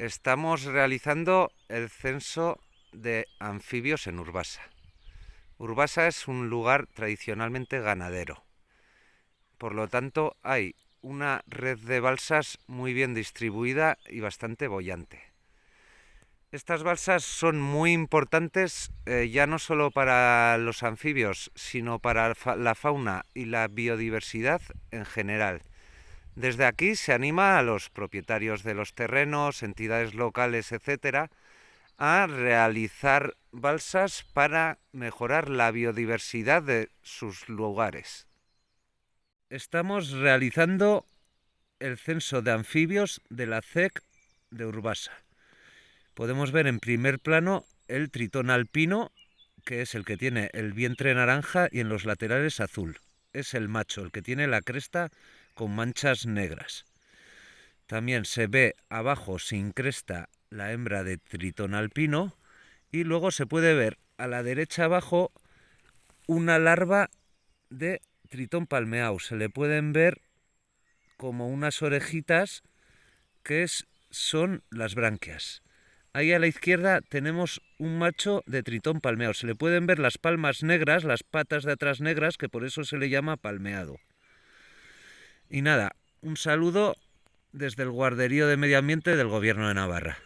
Estamos realizando el censo de anfibios en Urbasa. Urbasa es un lugar tradicionalmente ganadero. Por lo tanto, hay una red de balsas muy bien distribuida y bastante boyante. Estas balsas son muy importantes ya no solo para los anfibios, sino para la fauna y la biodiversidad en general. Desde aquí se anima a los propietarios de los terrenos, entidades locales, etcétera, a realizar balsas para mejorar la biodiversidad de sus lugares. Estamos realizando el censo de anfibios de la ZEC de Urbasa. Podemos ver en primer plano el tritón alpino, que es el que tiene el vientre naranja y en los laterales azul. Es el macho, el que tiene la cresta con manchas negras. También se ve abajo sin cresta la hembra de tritón alpino y luego se puede ver a la derecha abajo una larva de tritón palmeado. Se le pueden ver como unas orejitas que son las branquias. Ahí a la izquierda tenemos un macho de tritón palmeado. Se le pueden ver las palmas negras, las patas de atrás negras, que por eso se le llama palmeado. Y nada, un saludo desde el Guarderío de Medio Ambiente del Gobierno de Navarra.